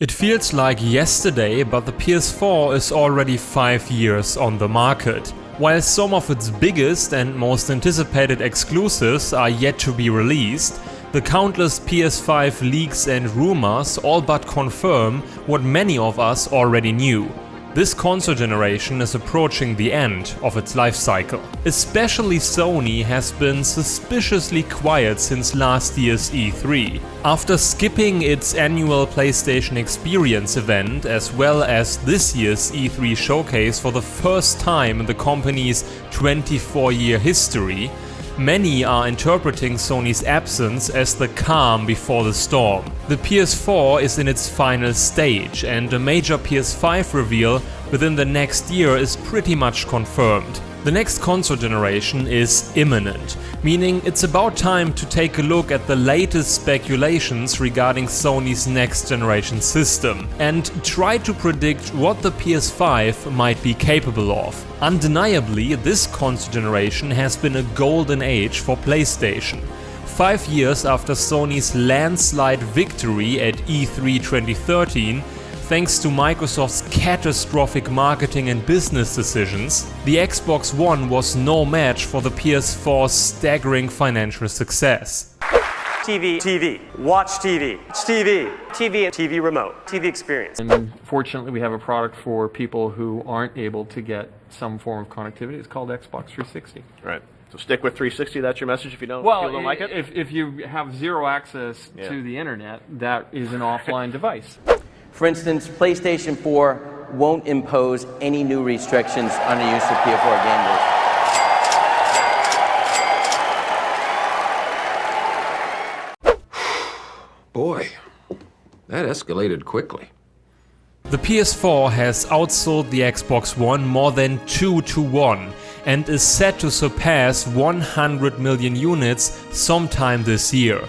It feels like yesterday, but the PS4 is already 5 years on the market. While some of its biggest and most anticipated exclusives are yet to be released, the countless PS5 leaks and rumors all but confirm what many of us already knew. This console generation is approaching the end of its life cycle. Especially Sony has been suspiciously quiet since last year's E3. After skipping its annual PlayStation Experience event as well as this year's E3 showcase for the first time in the company's 24-year history, many are interpreting Sony's absence as the calm before the storm. The PS4 is in its final stage, and a major PS5 reveal within the next year is pretty much confirmed. The next console generation is imminent, meaning it's about time to take a look at the latest speculations regarding Sony's next generation system and try to predict what the PS5 might be capable of. Undeniably, this console generation has been a golden age for PlayStation. 5 years after Sony's landslide victory at E3 2013, thanks to Microsoft's catastrophic marketing and business decisions, the Xbox One was no match for the PS4's staggering financial success. TV, watch TV, TV remote, TV experience. And fortunately we have a product for people who aren't able to get some form of connectivity. It's called Xbox 360. Right. So stick with 360, that's your message if you don't like it? If you have zero access to the internet, that is an offline device. For instance, PlayStation 4 won't impose any new restrictions on the use of PS4 gamers. Boy, that escalated quickly. The PS4 has outsold the Xbox One more than 2-1 and is set to surpass 100 million units sometime this year.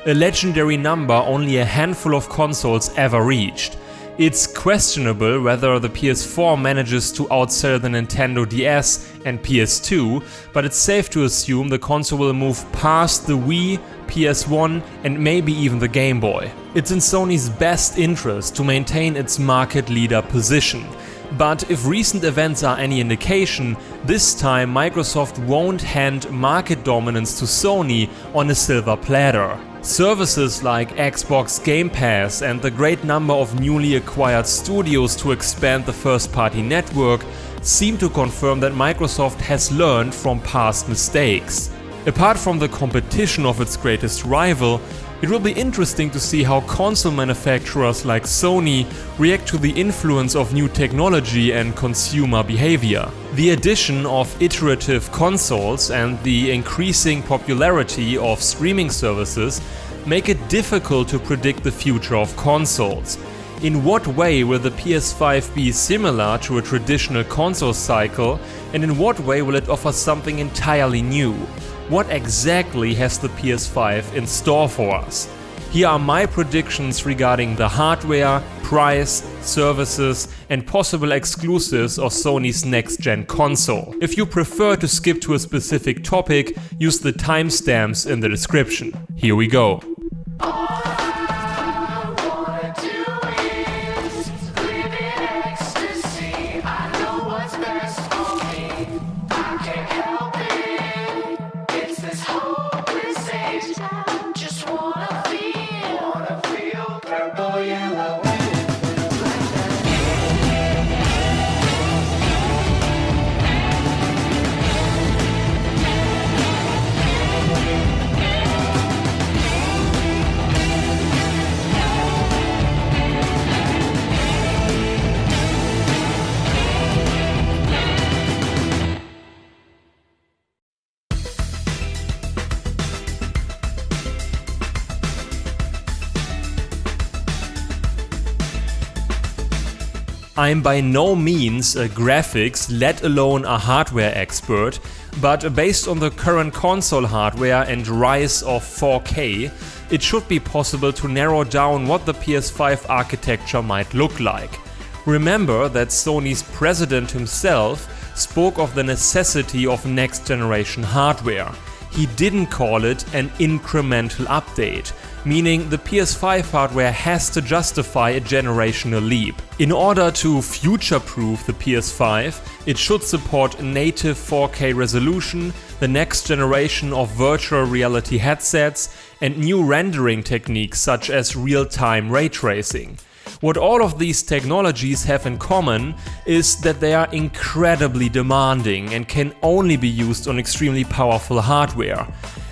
A legendary number only a handful of consoles ever reached. It's questionable whether the PS4 manages to outsell the Nintendo DS and PS2, but it's safe to assume the console will move past the Wii, PS1 and maybe even the Game Boy. It's in Sony's best interest to maintain its market leader position. But if recent events are any indication, this time Microsoft won't hand market dominance to Sony on a silver platter. Services like Xbox Game Pass and the great number of newly acquired studios to expand the first-party network seem to confirm that Microsoft has learned from past mistakes. Apart from the competition of its greatest rival, it will be interesting to see how console manufacturers like Sony react to the influence of new technology and consumer behavior. The addition of iterative consoles and the increasing popularity of streaming services make it difficult to predict the future of consoles. In what way will the PS5 be similar to a traditional console cycle, and in what way will it offer something entirely new? What exactly has the PS5 in store for us? Here are my predictions regarding the hardware, price, services and possible exclusives of Sony's next-gen console. If you prefer to skip to a specific topic, use the timestamps in the description. Here we go. I'm by no means a graphics, let alone a hardware expert, but based on the current console hardware and rise of 4K, it should be possible to narrow down what the PS5 architecture might look like. Remember that Sony's president himself spoke of the necessity of next generation hardware. He didn't call it an incremental update. meaning the PS5 hardware has to justify a generational leap. In order to future-proof the PS5, it should support native 4K resolution, the next generation of virtual reality headsets, and new rendering techniques such as real-time ray tracing. What all of these technologies have in common is that they are incredibly demanding and can only be used on extremely powerful hardware.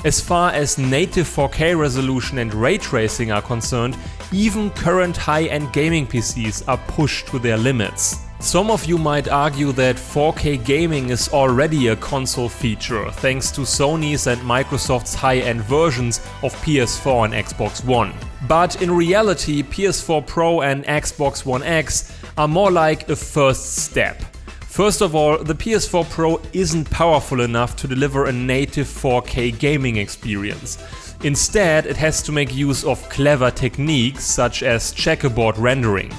As far as native 4K resolution and ray tracing are concerned, even current high-end gaming PCs are pushed to their limits. Some of you might argue that 4K gaming is already a console feature thanks to Sony's and Microsoft's high-end versions of PS4 and Xbox One. But in reality, PS4 Pro and Xbox One X are more like a first step. First of all, the PS4 Pro isn't powerful enough to deliver a native 4K gaming experience. Instead, it has to make use of clever techniques such as checkerboard rendering.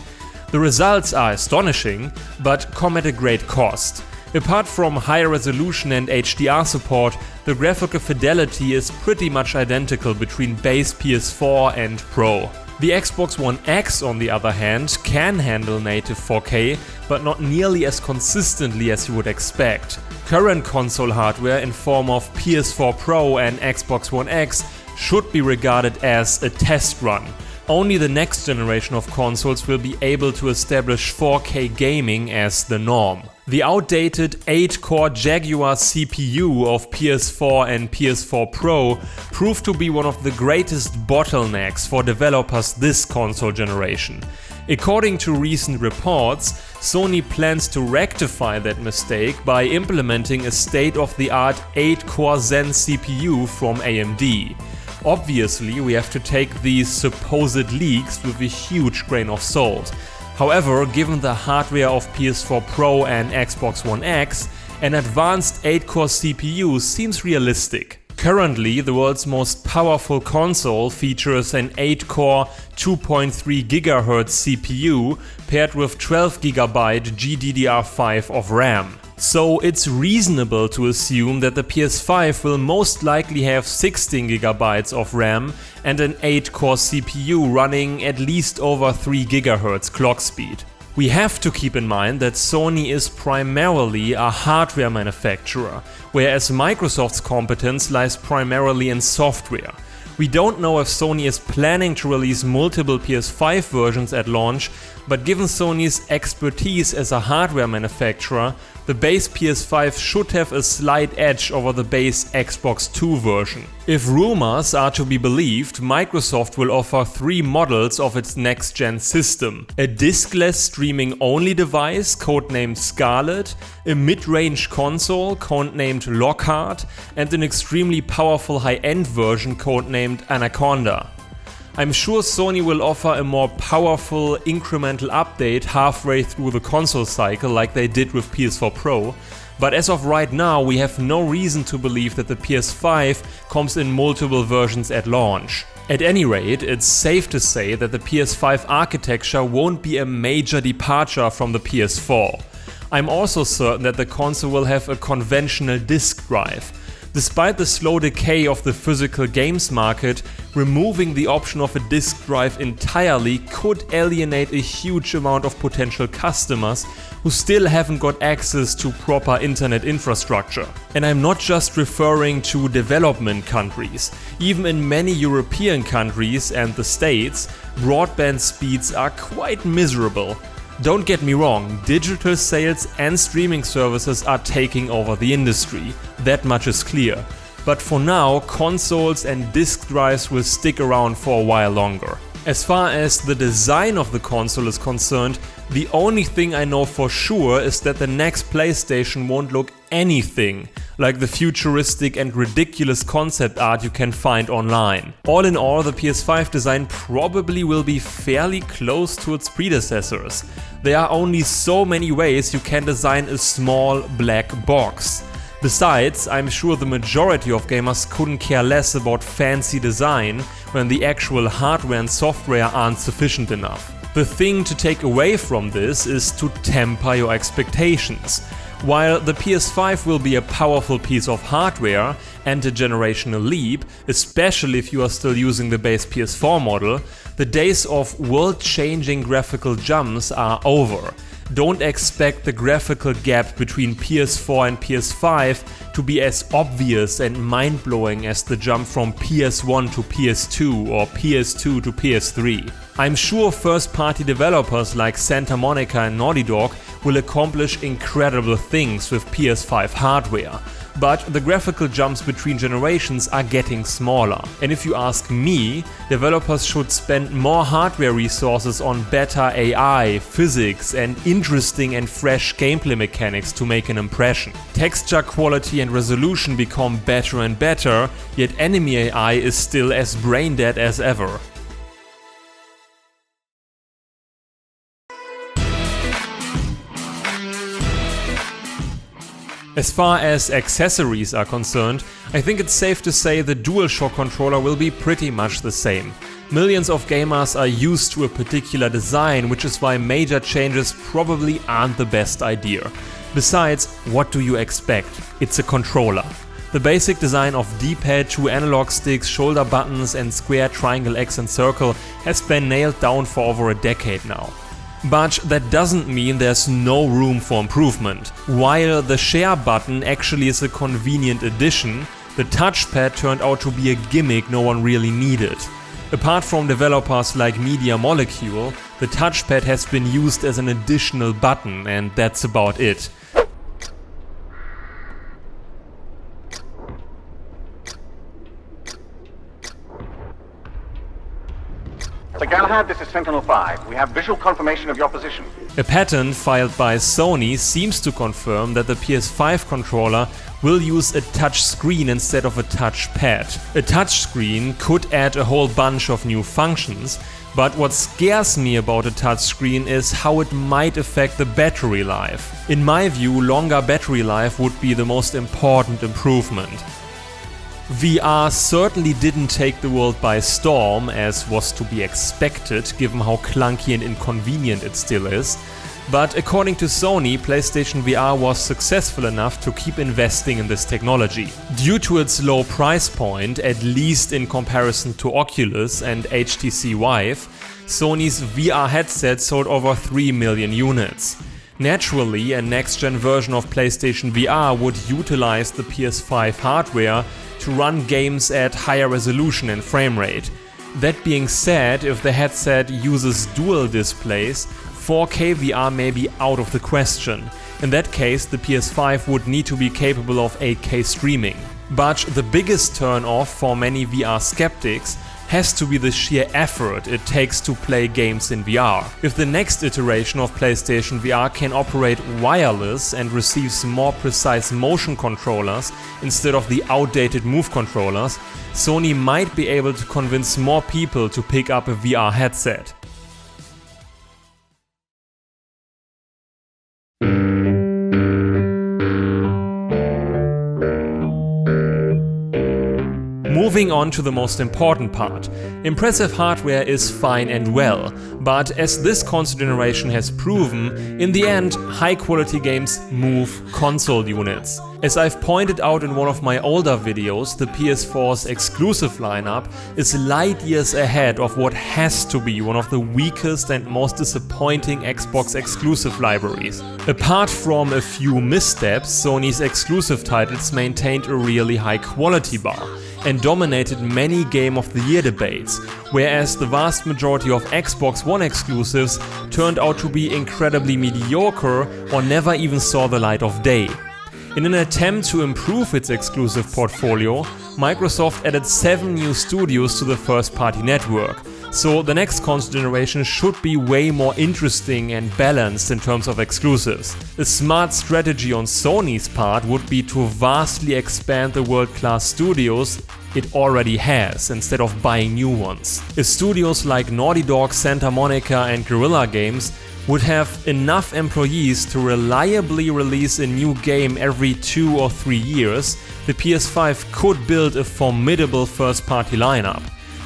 The results are astonishing, but come at a great cost. Apart from higher resolution and HDR support, the graphical fidelity is pretty much identical between base PS4 and Pro. The Xbox One X, on the other hand, can handle native 4K, but not nearly as consistently as you would expect. Current console hardware in form of PS4 Pro and Xbox One X should be regarded as a test run. Only the next generation of consoles will be able to establish 4K gaming as the norm. The outdated 8-core Jaguar CPU of PS4 and PS4 Pro proved to be one of the greatest bottlenecks for developers this console generation. According to recent reports, Sony plans to rectify that mistake by implementing a state-of-the-art 8-core Zen CPU from AMD. Obviously, we have to take these supposed leaks with a huge grain of salt. However, given the hardware of PS4 Pro and Xbox One X, an advanced 8-core CPU seems realistic. Currently, the world's most powerful console features an 8-core 2.3 GHz CPU paired with 12 GB GDDR5 of RAM. So it's reasonable to assume that the PS5 will most likely have 16 GB of RAM and an 8-core CPU running at least over 3 GHz clock speed. We have to keep in mind that Sony is primarily a hardware manufacturer, whereas Microsoft's competence lies primarily in software. We don't know if Sony is planning to release multiple PS5 versions at launch, but given Sony's expertise as a hardware manufacturer, the base PS5 should have a slight edge over the base Xbox 2 version. If rumors are to be believed, Microsoft will offer 3 models of its next-gen system: a diskless streaming-only device codenamed Scarlet, a mid-range console codenamed Lockhart, and an extremely powerful high-end version codenamed Anaconda. I'm sure Sony will offer a more powerful incremental update halfway through the console cycle like they did with PS4 Pro, but as of right now we have no reason to believe that the PS5 comes in multiple versions at launch. At any rate, it's safe to say that the PS5 architecture won't be a major departure from the PS4. I'm also certain that the console will have a conventional disk drive. Despite the slow decay of the physical games market, removing the option of a disk drive entirely could alienate a huge amount of potential customers who still haven't got access to proper internet infrastructure. And I'm not just referring to development countries. Even in many European countries and the States, broadband speeds are quite miserable. Don't get me wrong, digital sales and streaming services are taking over the industry, that much is clear. But for now, consoles and disk drives will stick around for a while longer. As far as the design of the console is concerned, the only thing I know for sure is that the next PlayStation won't look anything like the futuristic and ridiculous concept art you can find online. All in all, the PS5 design probably will be fairly close to its predecessors. There are only so many ways you can design a small black box. Besides, I'm sure the majority of gamers couldn't care less about fancy design when the actual hardware and software aren't sufficient enough. The thing to take away from this is to temper your expectations. While the PS5 will be a powerful piece of hardware and a generational leap, especially if you are still using the base PS4 model, the days of world-changing graphical jumps are over. Don't expect the graphical gap between PS4 and PS5 to be as obvious and mind-blowing as the jump from PS1 to PS2 or PS2 to PS3. I'm sure first-party developers like Santa Monica and Naughty Dog will accomplish incredible things with PS5 hardware, but the graphical jumps between generations are getting smaller. And if you ask me, developers should spend more hardware resources on better AI, physics and interesting and fresh gameplay mechanics to make an impression. Texture quality and resolution become better and better, yet enemy AI is still as brain dead as ever. As far as accessories are concerned, I think it's safe to say the DualShock controller will be pretty much the same. Millions of gamers are used to a particular design, which is why major changes probably aren't the best idea. Besides, what do you expect? It's a controller. The basic design of D-pad, 2 analog sticks, shoulder buttons and square, triangle, X and circle has been nailed down for over a decade now. But that doesn't mean there's no room for improvement. While the share button actually is a convenient addition, the touchpad turned out to be a gimmick no one really needed. Apart from developers like Media Molecule, the touchpad has been used as an additional button, and that's about it. Sir Galahad, this is Sentinel-5. We have visual confirmation of your position. A patent filed by Sony seems to confirm that the PS5 controller will use a touch screen instead of a touchpad. A touch screen could add a whole bunch of new functions, but what scares me about a touchscreen is how it might affect the battery life. In my view, longer battery life would be the most important improvement. VR certainly didn't take the world by storm, as was to be expected given how clunky and inconvenient it still is, but according to Sony, PlayStation VR was successful enough to keep investing in this technology. Due to its low price point, at least in comparison to Oculus and HTC Vive, Sony's VR headset sold over 3 million units. Naturally, a next-gen version of PlayStation VR would utilize the PS5 hardware to run games at higher resolution and frame rate. That being said, if the headset uses dual displays, 4K VR may be out of the question. In that case, the PS5 would need to be capable of 8K streaming. But the biggest turn-off for many VR skeptics has to be the sheer effort it takes to play games in VR. If the next iteration of PlayStation VR can operate wireless and receives more precise motion controllers instead of the outdated Move controllers, Sony might be able to convince more people to pick up a VR headset. Moving on to the most important part. Impressive hardware is fine and well, but as this console generation has proven, in the end, high-quality games move console units. As I've pointed out in one of my older videos, the PS4's exclusive lineup is light years ahead of what has to be one of the weakest and most disappointing Xbox exclusive libraries. Apart from a few missteps, Sony's exclusive titles maintained a really high quality bar and dominated many Game of the Year debates, whereas the vast majority of Xbox One exclusives turned out to be incredibly mediocre or never even saw the light of day. In an attempt to improve its exclusive portfolio, Microsoft added 7 new studios to the first-party network, so the next console generation should be way more interesting and balanced in terms of exclusives. A smart strategy on Sony's part would be to vastly expand the world-class studios it already has, instead of buying new ones. If studios like Naughty Dog, Santa Monica and Guerrilla Games would have enough employees to reliably release a new game every 2 or 3 years, the PS5 could build a formidable first-party lineup.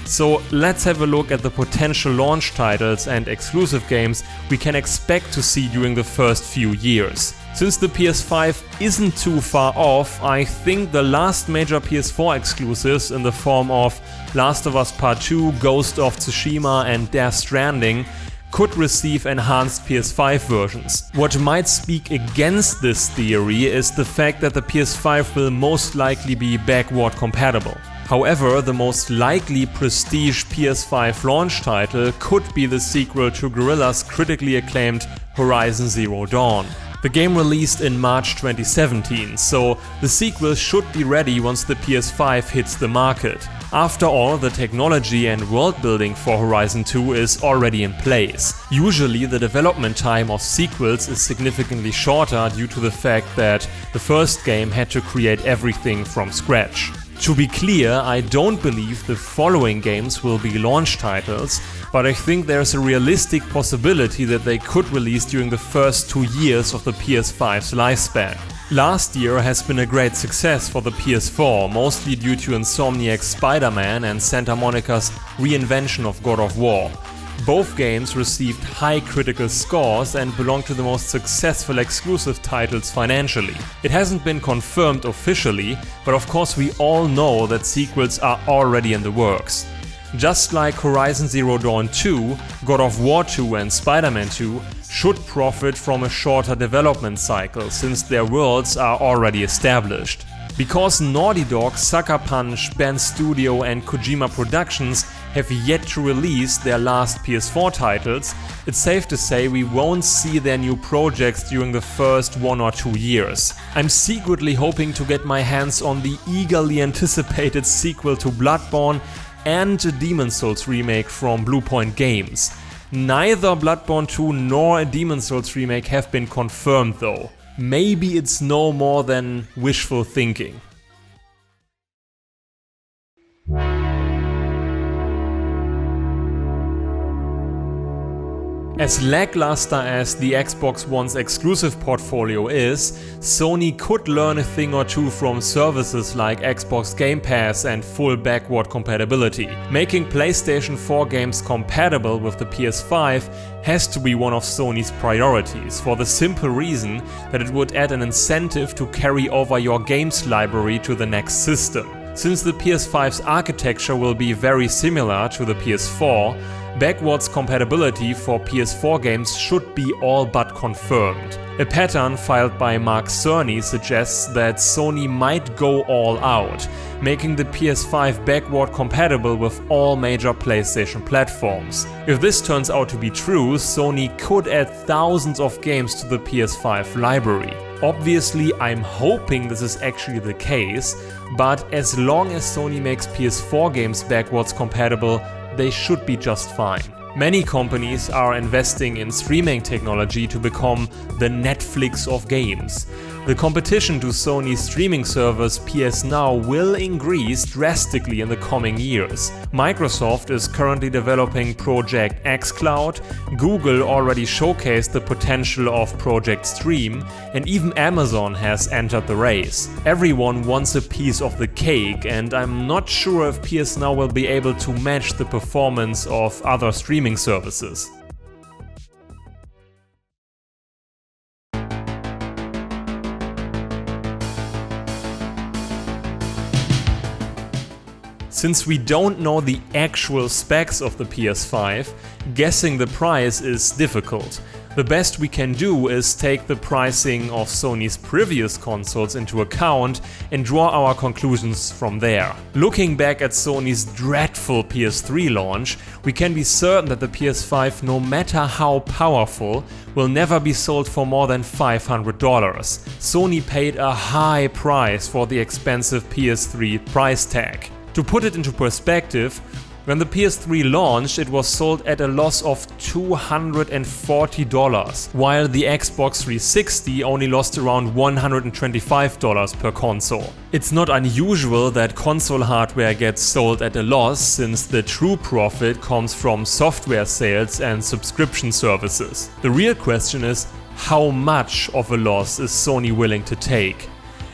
So let's have a look at the potential launch titles and exclusive games we can expect to see during the first few years. Since the PS5 isn't too far off, I think the last major PS4 exclusives in the form of Last of Us Part 2, Ghost of Tsushima and Death Stranding could receive enhanced PS5 versions. What might speak against this theory is the fact that the PS5 will most likely be backward compatible. However, the most likely prestige PS5 launch title could be the sequel to Guerrilla's critically acclaimed Horizon Zero Dawn. The game released in March 2017, so the sequel should be ready once the PS5 hits the market. After all, the technology and world building for Horizon 2 is already in place. Usually the development time of sequels is significantly shorter due to the fact that the first game had to create everything from scratch. To be clear, I don't believe the following games will be launch titles, but I think there's a realistic possibility that they could release during the first 2 years of the PS5's lifespan. Last year has been a great success for the PS4, mostly due to Insomniac's Spider-Man and Santa Monica's reinvention of God of War. Both games received high critical scores and belong to the most successful exclusive titles financially. It hasn't been confirmed officially, but of course we all know that sequels are already in the works. Just like Horizon Zero Dawn 2, God of War 2 and Spider-Man 2 should profit from a shorter development cycle since their worlds are already established. Because Naughty Dog, Sucker Punch, Band Studio and Kojima Productions have yet to release their last PS4 titles, it's safe to say we won't see their new projects during the first 1 or 2 years. I'm secretly hoping to get my hands on the eagerly anticipated sequel to Bloodborne and a Demon's Souls remake from Bluepoint Games. Neither Bloodborne 2 nor a Demon's Souls remake have been confirmed though. Maybe it's no more than wishful thinking. As lackluster as the Xbox One's exclusive portfolio is, Sony could learn a thing or two from services like Xbox Game Pass and full backward compatibility. Making PlayStation 4 games compatible with the PS5 has to be one of Sony's priorities, for the simple reason that it would add an incentive to carry over your games library to the next system. Since the PS5's architecture will be very similar to the PS4, backwards compatibility for PS4 games should be all but confirmed. A pattern filed by Mark Cerny suggests that Sony might go all out, making the PS5 backward compatible with all major PlayStation platforms. If this turns out to be true, Sony could add thousands of games to the PS5 library. Obviously, I'm hoping this is actually the case, but as long as Sony makes PS4 games backwards compatible, they should be just fine. Many companies are investing in streaming technology to become the Netflix of games. The competition to Sony's streaming service PS Now will increase drastically in the coming years. Microsoft is currently developing Project xCloud, Google already showcased the potential of Project Stream, and even Amazon has entered the race. Everyone wants a piece of the cake, and I'm not sure if PS Now will be able to match the performance of other streaming services. Since we don't know the actual specs of the PS5, guessing the price is difficult. The best we can do is take the pricing of Sony's previous consoles into account and draw our conclusions from there. Looking back at Sony's dreadful PS3 launch, we can be certain that the PS5, no matter how powerful, will never be sold for more than $500. Sony paid a high price for the expensive PS3 price tag. To put it into perspective, when the PS3 launched, it was sold at a loss of $240, while the Xbox 360 only lost around $125 per console. It's not unusual that console hardware gets sold at a loss, since the true profit comes from software sales and subscription services. The real question is, how much of a loss is Sony willing to take?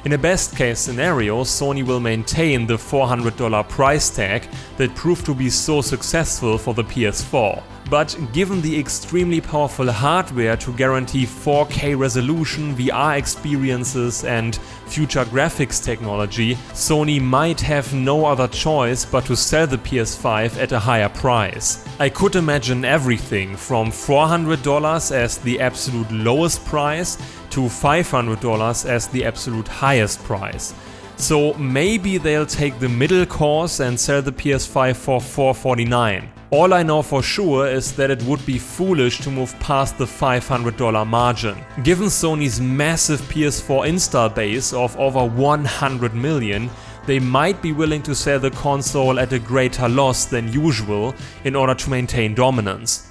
In a best case scenario, Sony will maintain the $400 price tag that proved to be so successful for the PS4. But given the extremely powerful hardware to guarantee 4K resolution, VR experiences and future graphics technology, Sony might have no other choice but to sell the PS5 at a higher price. I could imagine everything from $400 as the absolute lowest price to $500 as the absolute highest price. So maybe they'll take the middle course and sell the PS5 for $449. All I know for sure is that it would be foolish to move past the $500 margin. Given Sony's massive PS4 install base of over 100 million, they might be willing to sell the console at a greater loss than usual in order to maintain dominance.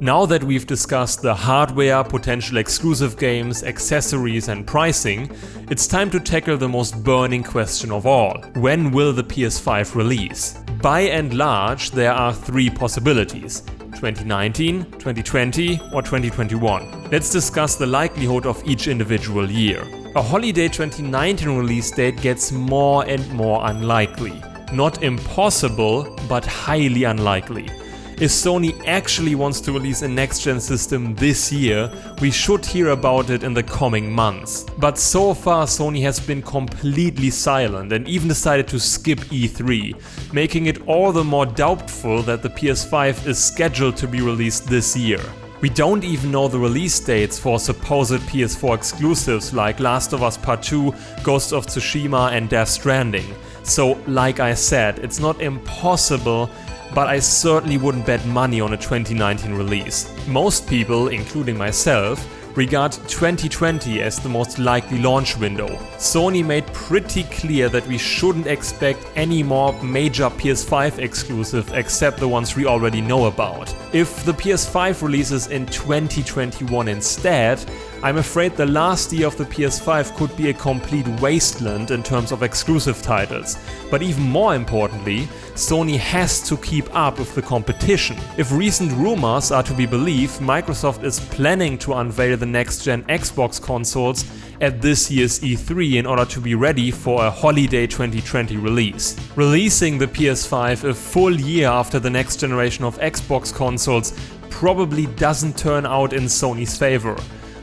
Now that we've discussed the hardware, potential exclusive games, accessories and pricing, it's time to tackle the most burning question of all. When will the PS5 release? By and large, there are three possibilities: 2019, 2020 or 2021. Let's discuss the likelihood of each individual year. A holiday 2019 release date gets more and more unlikely. Not impossible, but highly unlikely. If Sony actually wants to release a next-gen system this year, we should hear about it in the coming months. But so far Sony has been completely silent and even decided to skip E3, making it all the more doubtful that the PS5 is scheduled to be released this year. We don't even know the release dates for supposed PS4 exclusives like Last of Us Part 2, Ghost of Tsushima and Death Stranding. So, like I said, it's not impossible, but I certainly wouldn't bet money on a 2019 release. Most people, including myself, regard 2020 as the most likely launch window. Sony made pretty clear that we shouldn't expect any more major PS5 exclusive except the ones we already know about. If the PS5 releases in 2021 instead, I'm afraid the last year of the PS5 could be a complete wasteland in terms of exclusive titles. But even more importantly, Sony has to keep up with the competition. If recent rumors are to be believed, Microsoft is planning to unveil the next-gen Xbox consoles at this year's E3 in order to be ready for a holiday 2020 release. Releasing the PS5 a full year after the next generation of Xbox consoles probably doesn't turn out in Sony's favor.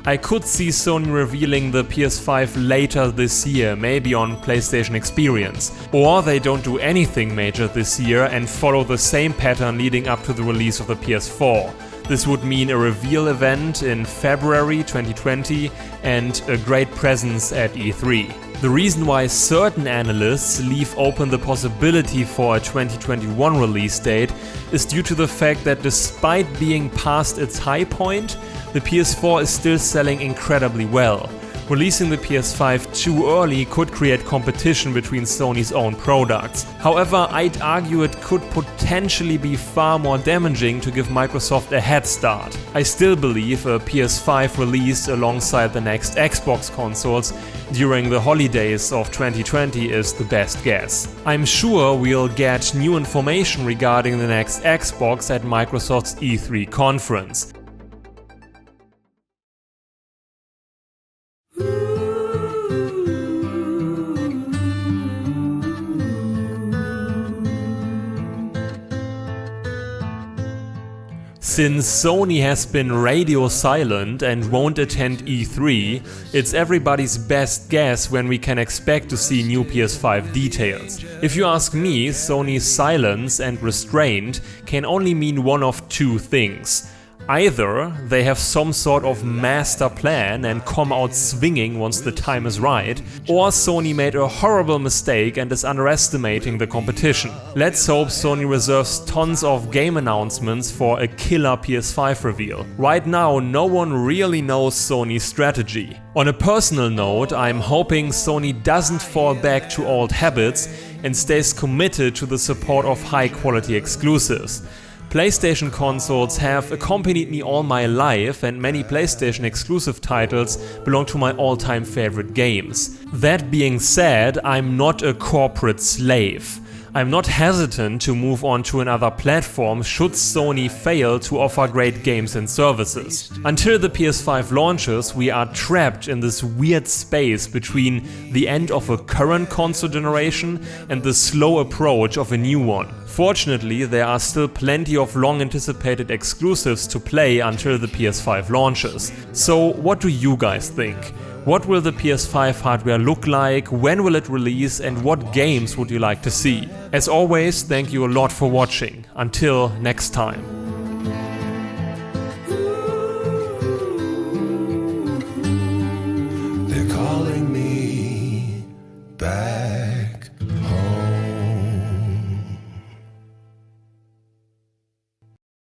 I could see Sony revealing the PS5 later this year, maybe on PlayStation Experience. Or they don't do anything major this year and follow the same pattern leading up to the release of the PS4. This would mean a reveal event in February 2020 and a great presence at E3. The reason why certain analysts leave open the possibility for a 2021 release date is due to the fact that despite being past its high point, the PS4 is still selling incredibly well. Releasing the PS5 too early could create competition between Sony's own products. However, I'd argue it could potentially be far more damaging to give Microsoft a head start. I still believe a PS5 release alongside the next Xbox consoles during the holidays of 2020 is the best guess. I'm sure we'll get new information regarding the next Xbox at Microsoft's E3 conference. Since Sony has been radio silent and won't attend E3, it's everybody's best guess when we can expect to see new PS5 details. If you ask me, Sony's silence and restraint can only mean one of two things. Either they have some sort of master plan and come out swinging once the time is right, or Sony made a horrible mistake and is underestimating the competition. Let's hope Sony reserves tons of game announcements for a killer PS5 reveal. Right now, no one really knows Sony's strategy. On a personal note, I'm hoping Sony doesn't fall back to old habits and stays committed to the support of high-quality exclusives. PlayStation consoles have accompanied me all my life, and many PlayStation exclusive titles belong to my all-time favorite games. That being said, I'm not a corporate slave. I'm not hesitant to move on to another platform should Sony fail to offer great games and services. Until the PS5 launches, we are trapped in this weird space between the end of a current console generation and the slow approach of a new one. Fortunately, there are still plenty of long-anticipated exclusives to play until the PS5 launches. So what do you guys think? What will the PS5 hardware look like, when will it release, and what games would you like to see? As always, thank you a lot for watching. Until next time.